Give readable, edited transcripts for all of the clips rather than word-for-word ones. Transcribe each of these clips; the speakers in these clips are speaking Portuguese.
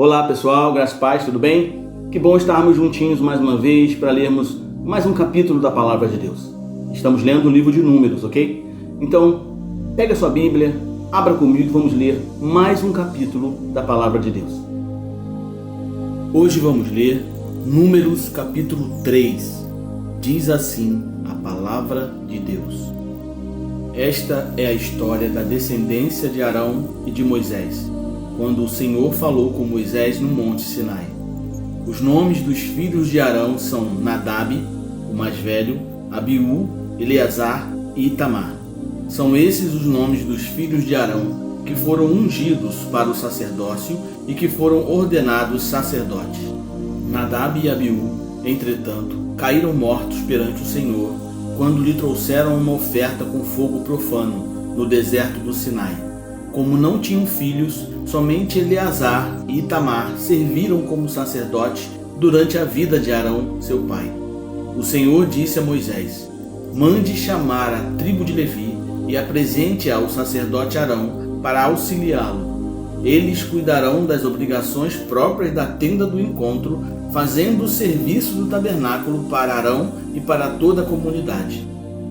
Olá pessoal, graças a Paz, tudo bem? Que bom estarmos juntinhos mais uma vez para lermos mais um capítulo da Palavra de Deus. Estamos lendo o livro de Números, ok? Então, pega a sua Bíblia, abra comigo e vamos ler mais um capítulo da Palavra de Deus. Hoje vamos ler Números capítulo 3. Diz assim a Palavra de Deus. Esta é a história da descendência de Arão e de Moisés, quando o Senhor falou com Moisés no Monte Sinai. Os nomes dos filhos de Arão são Nadab, o mais velho, Abiú, Eleazar e Itamar. São esses os nomes dos filhos de Arão que foram ungidos para o sacerdócio e que foram ordenados sacerdotes. Nadab e Abiú, entretanto, caíram mortos perante o Senhor quando lhe trouxeram uma oferta com fogo profano no deserto do Sinai. Como não tinham filhos, somente Eleazar e Itamar serviram como sacerdotes durante a vida de Arão, seu pai. O Senhor disse a Moisés: mande chamar a tribo de Levi e apresente-a ao sacerdote Arão para auxiliá-lo. Eles cuidarão das obrigações próprias da tenda do encontro, fazendo o serviço do tabernáculo para Arão e para toda a comunidade.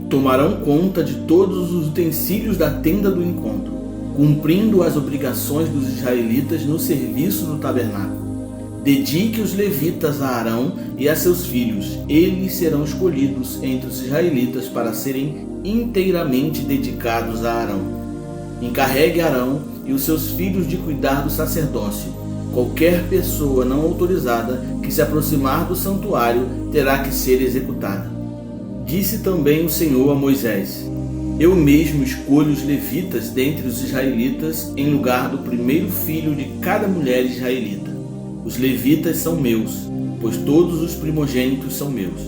Tomarão conta de todos os utensílios da tenda do encontro, cumprindo as obrigações dos israelitas no serviço do tabernáculo. Dedique os levitas a Arão e a seus filhos. Eles serão escolhidos entre os israelitas para serem inteiramente dedicados a Arão. Encarregue Arão e os seus filhos de cuidar do sacerdócio. Qualquer pessoa não autorizada que se aproximar do santuário terá que ser executada. Disse também o Senhor a Moisés: eu mesmo escolho os levitas dentre os israelitas em lugar do primeiro filho de cada mulher israelita. Os levitas são meus, pois todos os primogênitos são meus.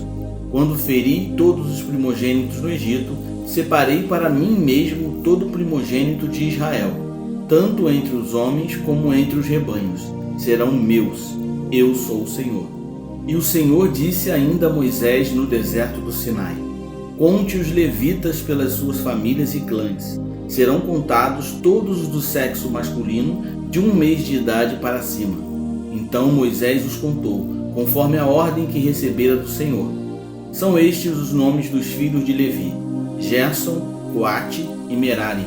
Quando feri todos os primogênitos no Egito, separei para mim mesmo todo primogênito de Israel, tanto entre os homens como entre os rebanhos. Serão meus. Eu sou o Senhor. E o Senhor disse ainda a Moisés no deserto do Sinai: conte os levitas pelas suas famílias e clãs. Serão contados todos os do sexo masculino de 1 mês de idade para cima. Então Moisés os contou, conforme a ordem que recebera do Senhor. São estes os nomes dos filhos de Levi: Gerson, Coate e Merari.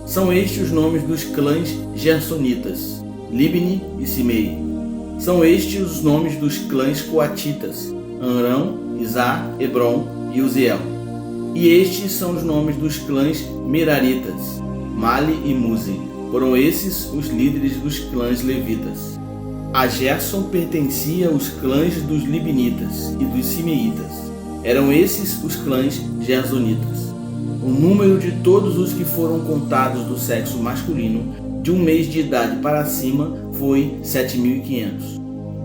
São estes os nomes dos clãs gersonitas: Libni e Simei. São estes os nomes dos clãs coatitas: Amrão, Izá, Hebron e Uziel. E estes são os nomes dos clãs meraritas: Mali e Muzi. Foram esses os líderes dos clãs levitas. A Gerson pertencia aos clãs dos libnitas e dos simeitas. Eram esses os clãs gersonitas. O número de todos os que foram contados do sexo masculino de 1 mês de idade para cima foi 7.500.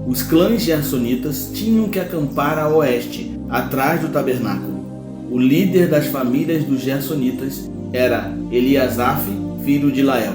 Os clãs gersonitas tinham que acampar a oeste, atrás do tabernáculo. O líder das famílias dos gersonitas era Eliasaf, filho de Lael.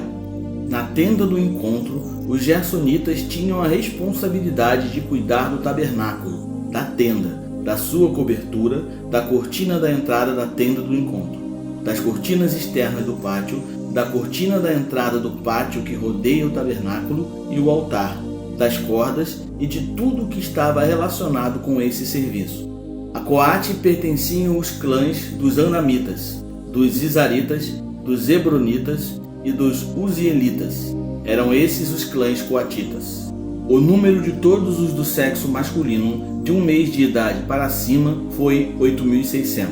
Na tenda do encontro, os gersonitas tinham a responsabilidade de cuidar do tabernáculo, da tenda, da sua cobertura, da cortina da entrada da tenda do encontro, das cortinas externas do pátio, da cortina da entrada do pátio que rodeia o tabernáculo e o altar, das cordas e de tudo que estava relacionado com esse serviço. A Coate pertenciam os clãs dos Anamitas, dos Izaritas, dos Hebronitas e dos Uzielitas. Eram esses os clãs coatitas. O número de todos os do sexo masculino de 1 mês de idade para cima foi 8.600.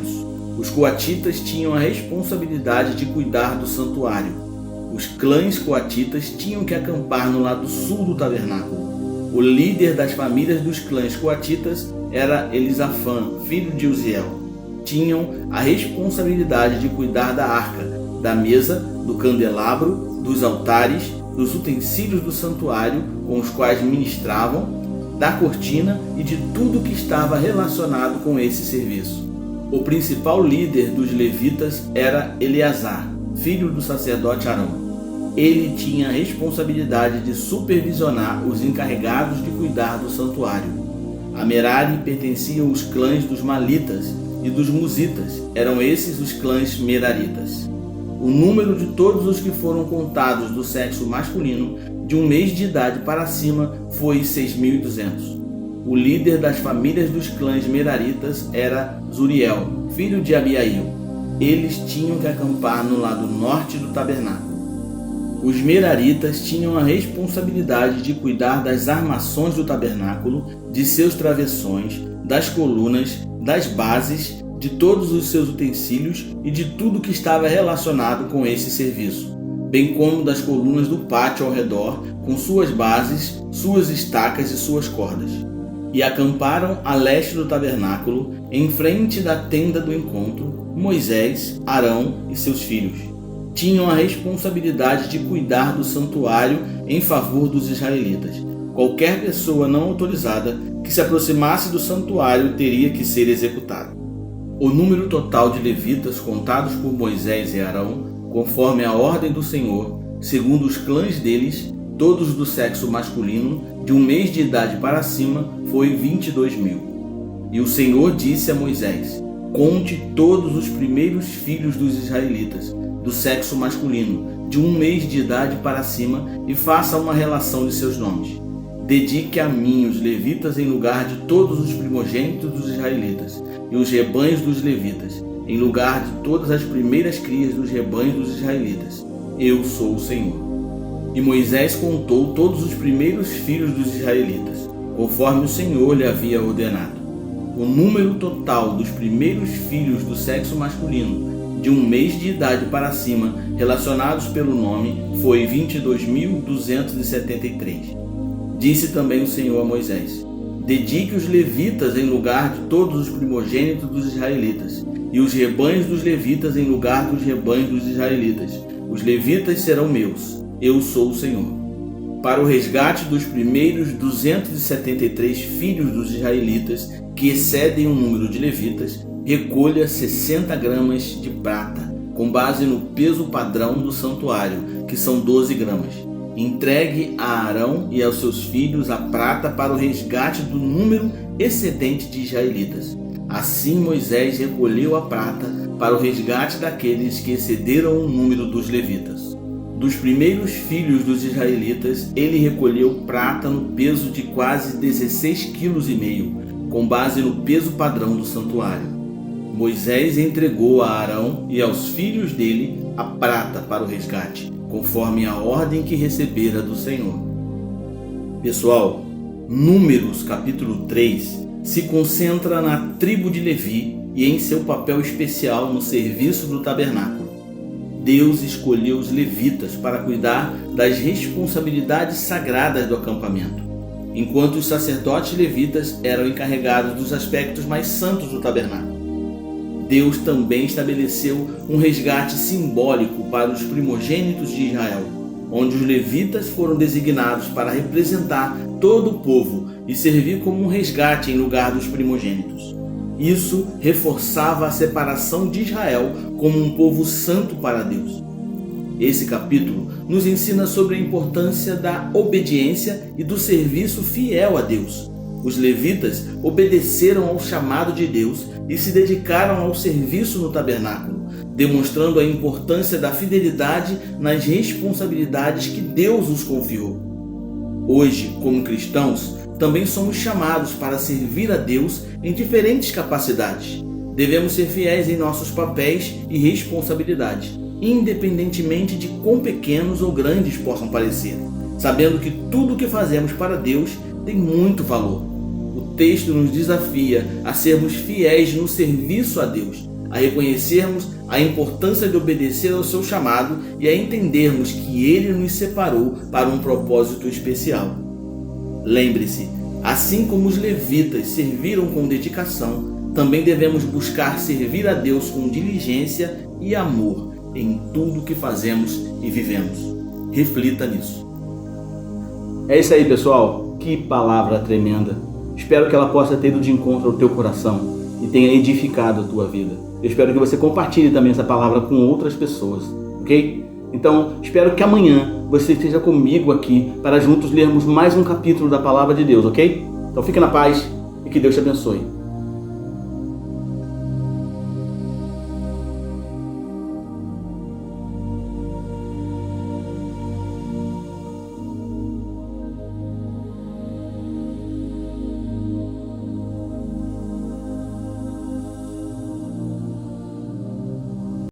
Os coatitas tinham a responsabilidade de cuidar do santuário. Os clãs coatitas tinham que acampar no lado sul do tabernáculo. O líder das famílias dos clãs coatitas era Elisafã, filho de Uziel. Tinham a responsabilidade de cuidar da arca, da mesa, do candelabro, dos altares, dos utensílios do santuário com os quais ministravam, da cortina e de tudo que estava relacionado com esse serviço. O principal líder dos levitas era Eleazar, filho do sacerdote Arão. Ele tinha a responsabilidade de supervisionar os encarregados de cuidar do santuário. A Merari pertenciam aos clãs dos Malitas e dos Musitas. Eram esses os clãs Meraritas. o número de todos os que foram contados do sexo masculino de 1 mês de idade para cima foi 6.200. O líder das famílias dos clãs meraritas era Zuriel, filho de Abiail. Eles tinham que acampar no lado norte do tabernáculo. Os meraritas tinham a responsabilidade de cuidar das armações do tabernáculo, de seus travessões, das colunas, das bases, de todos os seus utensílios e de tudo que estava relacionado com esse serviço, bem como das colunas do pátio ao redor, com suas bases, suas estacas e suas cordas. E acamparam a leste do tabernáculo, em frente da tenda do encontro, Moisés, Arão e seus filhos. Tinham a responsabilidade de cuidar do santuário em favor dos israelitas. Qualquer pessoa não autorizada que se aproximasse do santuário teria que ser executada. O número total de levitas contados por Moisés e Arão, conforme a ordem do Senhor, segundo os clãs deles, todos do sexo masculino, de 1 mês de idade para cima, foi 22.000. E o Senhor disse a Moisés: conte todos os primeiros filhos dos israelitas, do sexo masculino, de 1 mês de idade para cima, e faça uma relação de seus nomes. Dedique a mim os levitas em lugar de todos os primogênitos dos israelitas, e os rebanhos dos levitas, em lugar de todas as primeiras crias dos rebanhos dos israelitas. Eu sou o Senhor. E Moisés contou todos os primeiros filhos dos israelitas, conforme o Senhor lhe havia ordenado. O número total dos primeiros filhos do sexo masculino, de 1 mês de idade para cima, relacionados pelo nome, foi 22.273. Disse também o Senhor a Moisés: dedique os levitas em lugar de todos os primogênitos dos israelitas, e os rebanhos dos levitas em lugar dos rebanhos dos israelitas. Os levitas serão meus. Eu sou o Senhor. Para o resgate dos primeiros 273 filhos dos israelitas, que excedem o número de levitas, recolha 60 gramas de prata, com base no peso padrão do santuário, que são 12 gramas. Entregue a Arão e aos seus filhos a prata para o resgate do número excedente de israelitas. Assim Moisés recolheu a prata para o resgate daqueles que excederam o número dos levitas. Dos primeiros filhos dos israelitas, ele recolheu prata no peso de quase 16,5 kg, com base no peso padrão do santuário. Moisés entregou a Arão e aos filhos dele a prata para o resgate, conforme a ordem que recebera do Senhor. Pessoal, Números capítulo 3 se concentra na tribo de Levi e em seu papel especial no serviço do tabernáculo. Deus escolheu os levitas para cuidar das responsabilidades sagradas do acampamento, enquanto os sacerdotes levitas eram encarregados dos aspectos mais santos do tabernáculo. Deus também estabeleceu um resgate simbólico para os primogênitos de Israel, onde os levitas foram designados para representar todo o povo e servir como um resgate em lugar dos primogênitos. Isso reforçava a separação de Israel como um povo santo para Deus. Esse capítulo nos ensina sobre a importância da obediência e do serviço fiel a Deus. Os levitas obedeceram ao chamado de Deus e se dedicaram ao serviço no tabernáculo, demonstrando a importância da fidelidade nas responsabilidades que Deus os confiou. Hoje, como cristãos, também somos chamados para servir a Deus em diferentes capacidades. Devemos ser fiéis em nossos papéis e responsabilidades, independentemente de quão pequenos ou grandes possam parecer, sabendo que tudo o que fazemos para Deus tem muito valor. O texto nos desafia a sermos fiéis no serviço a Deus, a reconhecermos a importância de obedecer ao seu chamado e a entendermos que Ele nos separou para um propósito especial. Lembre-se, assim como os levitas serviram com dedicação, também devemos buscar servir a Deus com diligência e amor em tudo que fazemos e vivemos. Reflita nisso. É isso aí, pessoal. Que palavra tremenda. Espero que ela possa ter ido de encontro ao teu coração e tenha edificado a tua vida. Eu espero que você compartilhe também essa palavra com outras pessoas, ok? Então, espero que amanhã você esteja comigo aqui para juntos lermos mais um capítulo da Palavra de Deus, ok? Então fique na paz e que Deus te abençoe.